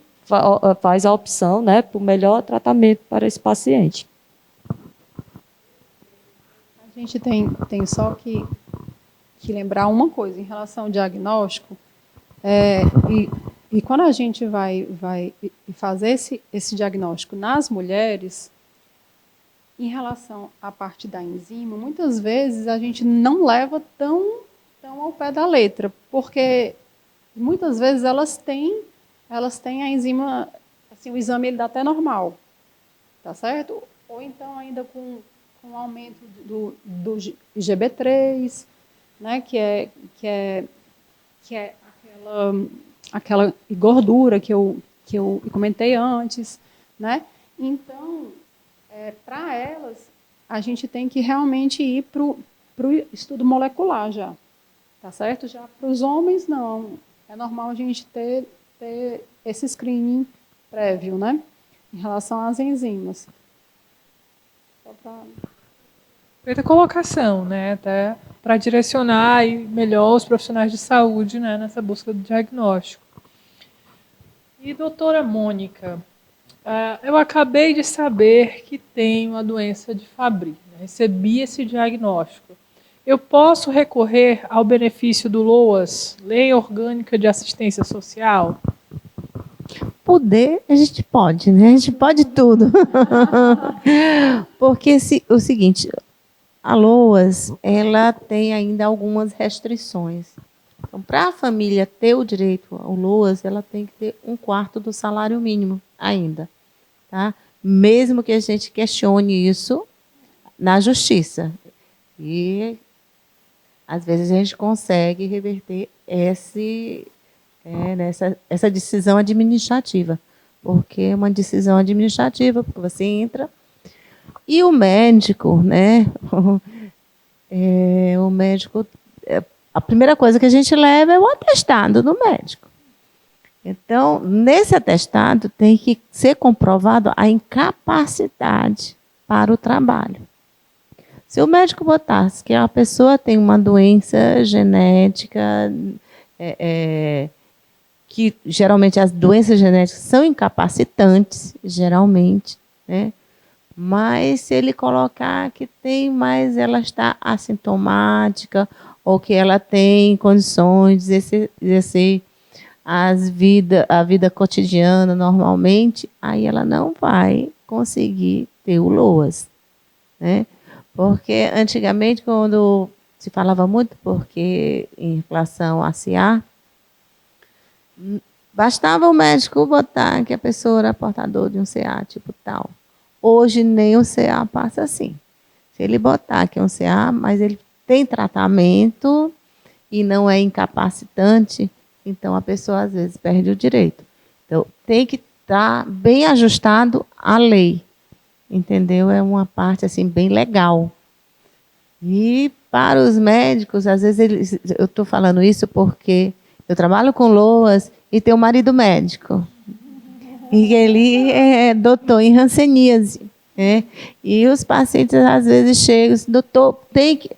faz a opção, né, para o melhor tratamento para esse paciente. A gente tem só que lembrar uma coisa em relação ao diagnóstico, e quando a gente vai fazer esse diagnóstico nas mulheres, em relação à parte da enzima, muitas vezes a gente não leva tão ao pé da letra, porque muitas vezes elas têm a enzima, assim, o exame ele dá até normal, tá certo? Ou então ainda com aumento do IgB3, né, que é aquela gordura que eu comentei antes, né? Então, para elas, a gente tem que realmente ir para o estudo molecular já, tá certo? Já para os homens, não. É normal a gente ter esse screening prévio, né? Em relação às enzimas. Só para... Perfeita colocação, né? Até para direcionar melhor os profissionais de saúde, né, nessa busca do diagnóstico. E, doutora Mônica, eu acabei de saber que tenho a doença de Fabry, né? Recebi esse diagnóstico. Eu posso recorrer ao benefício do LOAS, Lei Orgânica de Assistência Social? Poder, a gente pode, né? A gente pode tudo. Porque o seguinte, a LOAS, ela tem ainda algumas restrições. Então, para a família ter o direito ao LOAS, ela tem que ter 1/4 do salário mínimo ainda. Tá? Mesmo que a gente questione isso na justiça. E, às vezes, a gente consegue reverter essa decisão administrativa. Porque é uma decisão administrativa, porque você entra e o médico, né? O médico, a primeira coisa que a gente leva é o atestado do médico. Então, nesse atestado tem que ser comprovado a incapacidade para o trabalho. Se o médico botasse que a pessoa tem uma doença genética, que geralmente as doenças genéticas são incapacitantes, geralmente, né? Mas se ele colocar que tem, mas ela está assintomática, ou que ela tem condições de exercer a vida cotidiana normalmente, aí ela não vai conseguir ter o LOAS, né? Porque antigamente, quando se falava muito, porque em relação a CA, bastava o médico botar que a pessoa era portador de um CA tipo tal. Hoje nem o CA passa assim. Se ele botar que é um CA, mas ele tem tratamento e não é incapacitante, então a pessoa às vezes perde o direito. Então tem que estar bem ajustado à lei, entendeu? É uma parte assim bem legal. E para os médicos, às vezes eu estou falando isso porque eu trabalho com LOAS e tenho um marido médico. E ele é doutor em hanseníase, né? E os pacientes às vezes chegam, doutor, tem que...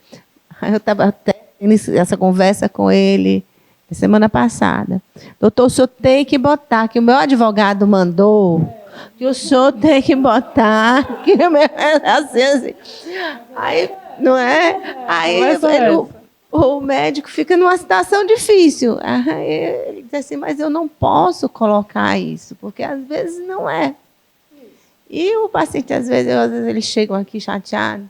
Eu estava até tendo essa conversa com ele semana passada. Doutor, o senhor tem que botar, que o meu advogado mandou, que o senhor tem que botar, que o meu... assim. Aí, não é? Aí o médico fica numa situação difícil. Ele diz assim, mas eu não posso colocar isso, porque às vezes não é. E o paciente, às vezes eles chegam aqui chateados.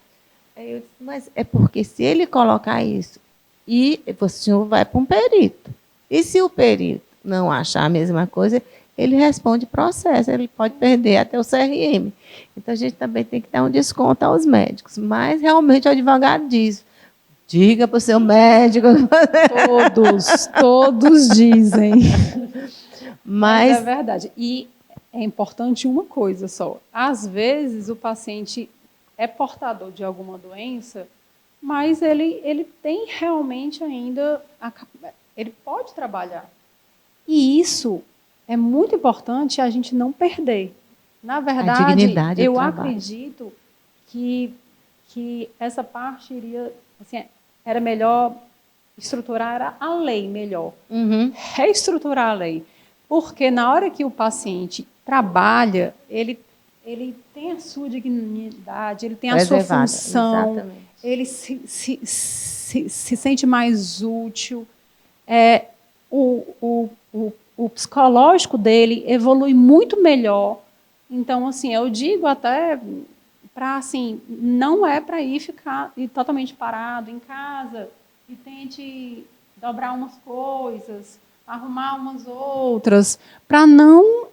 Aí eu disse, mas é porque se ele colocar isso, e o senhor vai para um perito. E se o perito não achar a mesma coisa, ele responde processo, ele pode perder até o CRM. Então, a gente também tem que dar um desconto aos médicos. Mas, realmente, o advogado diz, diga para o seu médico. Todos dizem. Mas é verdade. E é importante uma coisa só. Às vezes, o paciente é portador de alguma doença, mas ele tem realmente ainda... Ele pode trabalhar. E isso é muito importante a gente não perder. Na verdade, eu acredito que essa parte iria... Assim, era melhor estruturar a lei melhor. Reestruturar a lei. Porque na hora que o paciente trabalha, ele tem a sua dignidade, ele tem a sua função, exatamente. Ele se sente mais útil. O psicológico dele evolui muito melhor. Então, assim, eu digo até para, assim, não é para ficar totalmente parado em casa e tente dobrar umas coisas, arrumar umas outras, para não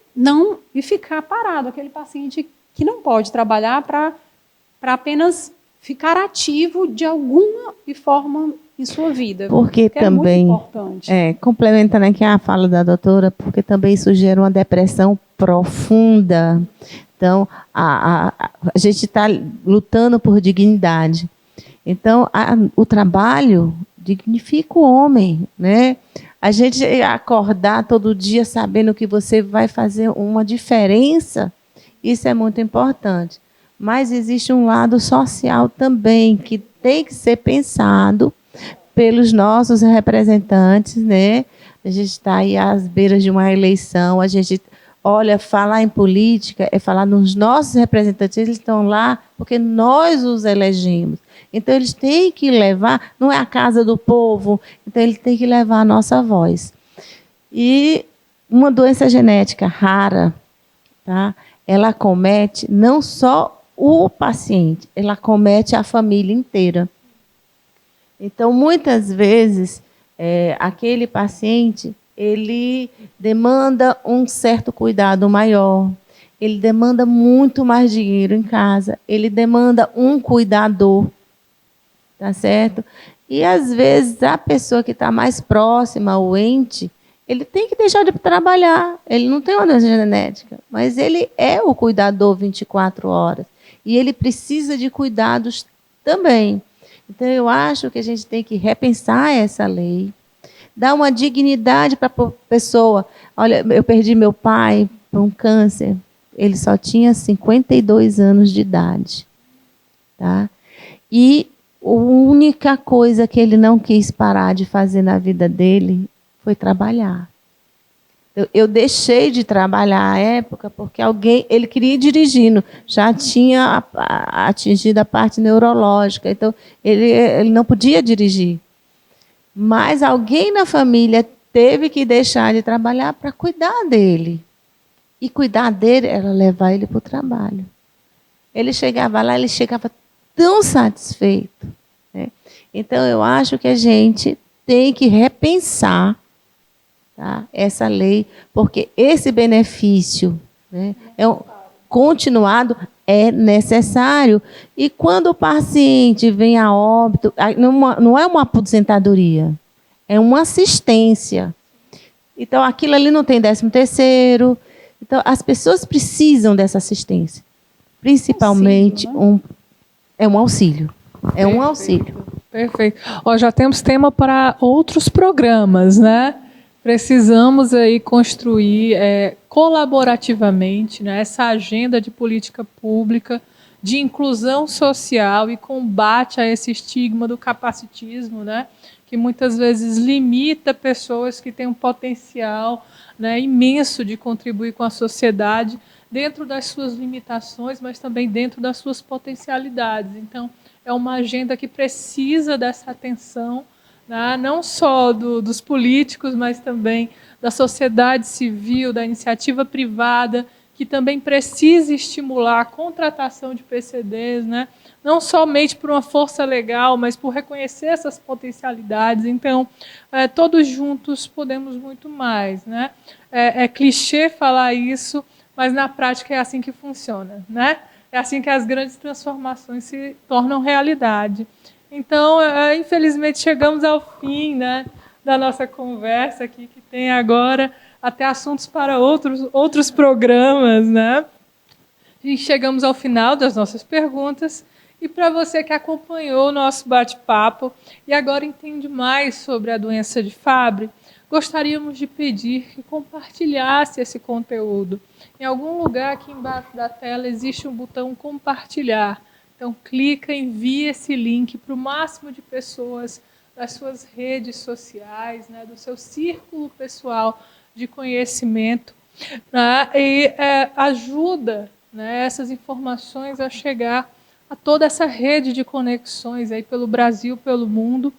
ficar parado, aquele paciente que não pode trabalhar para apenas ficar ativo de alguma forma em sua vida. Porque também, é muito importante. Complementando aqui a fala da doutora, porque também isso gera uma depressão profunda. Então, a gente está lutando por dignidade. Então, o trabalho dignifica o homem, né? A gente acordar todo dia sabendo que você vai fazer uma diferença, isso é muito importante. mas existe um lado social também que tem que ser pensado pelos nossos representantes, né? A gente está aí às beiras de uma eleição, a gente, olha, falar em política é falar nos nossos representantes, eles estão lá porque nós os elegemos. Então, eles têm que levar, não é a casa do povo, então eles têm que levar a nossa voz. E uma doença genética rara, tá? Ela acomete não só o paciente, ela acomete a família inteira. Então, muitas vezes, aquele paciente, ele demanda um certo cuidado maior, ele demanda muito mais dinheiro em casa, ele demanda um cuidador, tá certo? E, às vezes, a pessoa que está mais próxima, o ente, ele tem que deixar de trabalhar, ele não tem uma doença genética, mas ele é o cuidador 24 horas, e ele precisa de cuidados também. Então, eu acho que a gente tem que repensar essa lei, dar uma dignidade para a pessoa. Olha, eu perdi meu pai por um câncer, ele só tinha 52 anos de idade. Tá? E a única coisa que ele não quis parar de fazer na vida dele foi trabalhar. Eu deixei de trabalhar à época porque ele queria ir dirigindo, já tinha atingido a parte neurológica, então ele não podia dirigir. Mas alguém na família teve que deixar de trabalhar para cuidar dele. E cuidar dele era levar ele para o trabalho. Ele chegava lá, ele chegava tão satisfeito, né? Então, eu acho que a gente tem que repensar, tá, essa lei, porque esse benefício, né, continuado é necessário. E quando o paciente vem a óbito, não é uma aposentadoria, é uma assistência. Então, aquilo ali não tem 13º. Então, as pessoas precisam dessa assistência. Principalmente, é um auxílio. É um auxílio. Perfeito. Já temos tema para outros programas, né? Precisamos aí construir colaborativamente, né, essa agenda de política pública, de inclusão social e combate a esse estigma do capacitismo, né, que muitas vezes limita pessoas que têm um potencial, né, imenso de contribuir com a sociedade dentro das suas limitações, mas também dentro das suas potencialidades. Então, é uma agenda que precisa dessa atenção, né, não só dos políticos, mas também da sociedade civil, da iniciativa privada, que também precisa estimular a contratação de PCDs, né, não somente por uma força legal, mas por reconhecer essas potencialidades. Então, todos juntos podemos muito mais, né? É clichê falar isso, mas na prática é assim que funciona, né? É assim que as grandes transformações se tornam realidade. Então, infelizmente, chegamos ao fim, né, da nossa conversa aqui, que tem agora até assuntos para outros programas, né? E chegamos ao final das nossas perguntas. E para você que acompanhou o nosso bate-papo e agora entende mais sobre a doença de Fabry, gostaríamos de pedir que compartilhasse esse conteúdo. Em algum lugar aqui embaixo da tela existe um botão compartilhar. Então, clica, envia esse link para o máximo de pessoas das suas redes sociais, né, do seu círculo pessoal de conhecimento, né, e ajuda, né, essas informações a chegar a toda essa rede de conexões aí pelo Brasil, pelo mundo,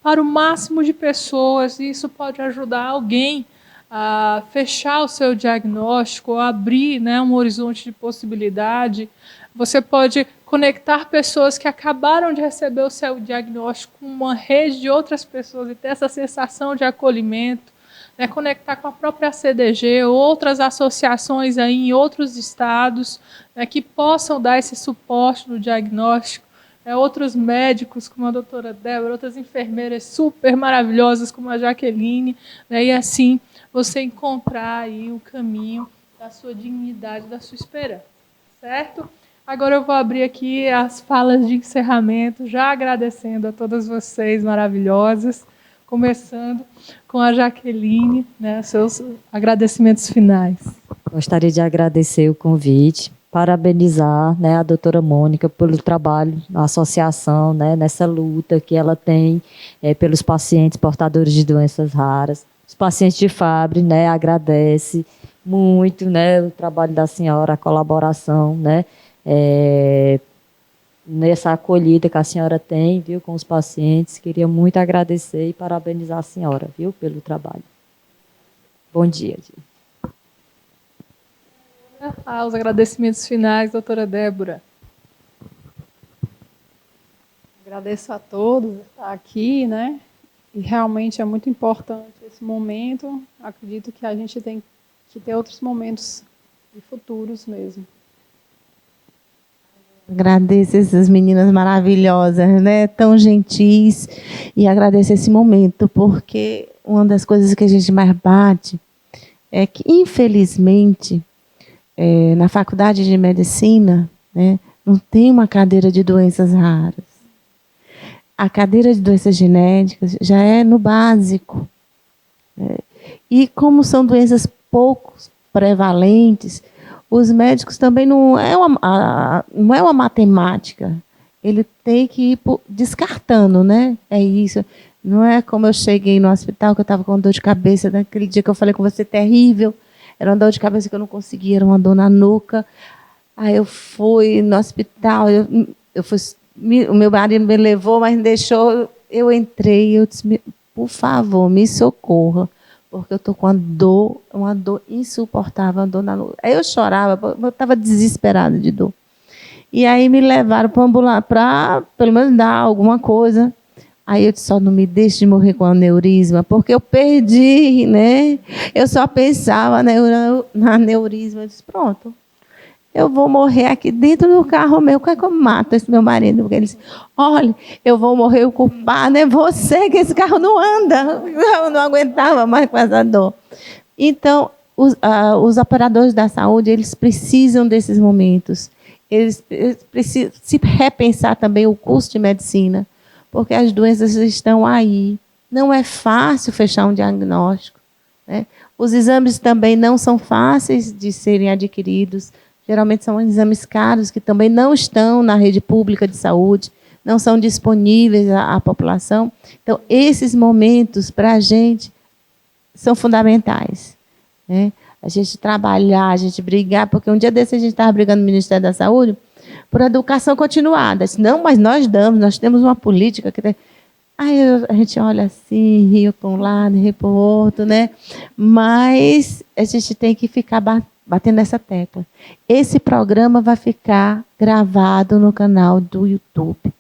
para o máximo de pessoas. E isso pode ajudar alguém a fechar o seu diagnóstico, a abrir, né, um horizonte de possibilidade. Você pode conectar pessoas que acabaram de receber o seu diagnóstico com uma rede de outras pessoas e ter essa sensação de acolhimento, né, conectar com a própria CDG, outras associações aí em outros estados, né, que possam dar esse suporte no diagnóstico, outros médicos como a doutora Débora, outras enfermeiras super maravilhosas como a Jaqueline, né, e assim você encontrar aí o caminho da sua dignidade, da sua esperança, certo? Agora eu vou abrir aqui as falas de encerramento, já agradecendo a todas vocês maravilhosas, começando com a Jaqueline, né, seus agradecimentos finais. Gostaria de agradecer o convite, parabenizar, né, a doutora Mônica pelo trabalho na associação, né, nessa luta que ela tem pelos pacientes portadores de doenças raras. Os pacientes de Fabry, né, agradece muito, né, o trabalho da senhora, a colaboração, né, nessa acolhida que a senhora tem, viu, com os pacientes. Queria muito agradecer e parabenizar a senhora, viu, pelo trabalho. Bom dia. Os agradecimentos finais, doutora Débora. Agradeço a todos por estar aqui, né? E realmente é muito importante esse momento. Acredito que a gente tem que ter outros momentos e futuros mesmo. Agradeço essas meninas maravilhosas, né? Tão gentis. E agradeço esse momento, porque uma das coisas que a gente mais bate é que, infelizmente, na faculdade de medicina, né, não tem uma cadeira de doenças raras. A cadeira de doenças genéticas já é no básico. Né? E como são doenças pouco prevalentes, os médicos também não é uma matemática. Ele tem que ir descartando, né? É isso. Não é como eu cheguei no hospital, que eu estava com dor de cabeça, naquele dia que eu falei com você, terrível. Era uma dor de cabeça que eu não conseguia, era uma dor na nuca. Aí eu fui no hospital, o meu marido me levou, mas não deixou. Eu entrei e eu disse, por favor, me socorra, porque eu estou com uma dor insuportável, uma dor na nuca. Aí eu chorava, eu estava desesperada de dor. E aí me levaram para o ambulatório, para pelo menos dar alguma coisa. Aí eu disse, só não me deixe de morrer com aneurisma, porque eu perdi, né? Eu só pensava na aneurisma. Eu disse, pronto, eu vou morrer aqui dentro do carro meu. Como é que eu mato esse meu marido? Porque ele disse, olha, eu vou morrer, o culpado é você, que esse carro não anda. Eu não aguentava mais com essa dor. Então, os operadores da saúde, eles precisam desses momentos. Eles precisam se repensar também o curso de medicina, porque as doenças estão aí. Não é fácil fechar um diagnóstico, né? Os exames também não são fáceis de serem adquiridos. Geralmente são exames caros que também não estão na rede pública de saúde, não são disponíveis à população. Então, esses momentos, para a gente, são fundamentais, né? A gente trabalhar, a gente brigar, porque um dia desse a gente estava brigando no Ministério da Saúde por educação continuada. Disse, não, mas nós temos uma política que tem... Aí a gente olha assim, rio para um lado, rio para o outro, né? Mas a gente tem que ficar batendo nessa tecla. Esse programa vai ficar gravado no canal do YouTube.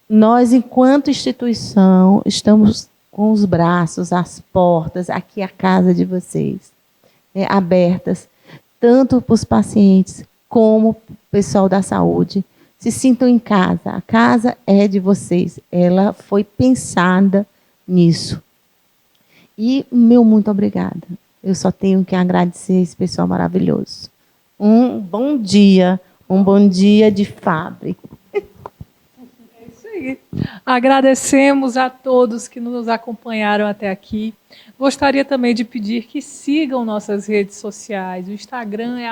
Nós, enquanto instituição, estamos com os braços, as portas, aqui a casa de vocês, né, abertas, tanto para os pacientes como para o pessoal da saúde. Se sintam em casa. A casa é de vocês. Ela foi pensada nisso. E meu muito obrigada. Eu só tenho que agradecer esse pessoal maravilhoso. Um bom dia de Fabry. É isso aí. Agradecemos a todos que nos acompanharam até aqui. Gostaria também de pedir que sigam nossas redes sociais. O Instagram é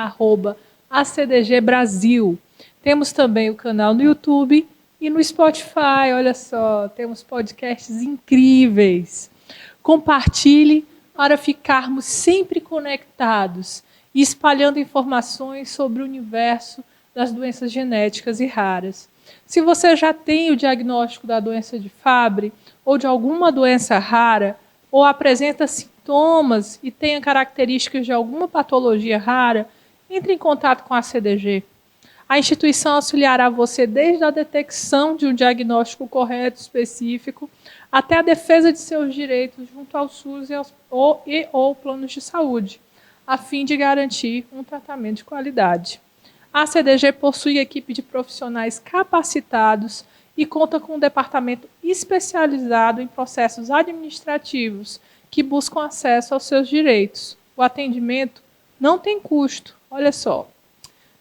@ACDGBrasil. Temos também o canal no YouTube e no Spotify. Olha só, temos podcasts incríveis. Compartilhe para ficarmos sempre conectados e espalhando informações sobre o universo das doenças genéticas e raras. Se você já tem o diagnóstico da doença de Fabry ou de alguma doença rara, ou apresenta sintomas e tenha características de alguma patologia rara, entre em contato com a CDG. A instituição auxiliará você desde a detecção de um diagnóstico correto, específico, até a defesa de seus direitos junto ao SUS ou planos de saúde, a fim de garantir um tratamento de qualidade. A CDG possui equipe de profissionais capacitados e conta com um departamento especializado em processos administrativos que buscam acesso aos seus direitos. O atendimento não tem custo. Olha só.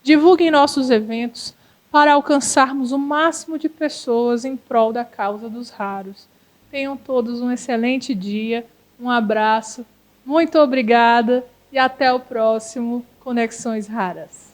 Divulguem nossos eventos para alcançarmos o máximo de pessoas em prol da causa dos raros. Tenham todos um excelente dia, um abraço, muito obrigada e até o próximo Conexões Raras.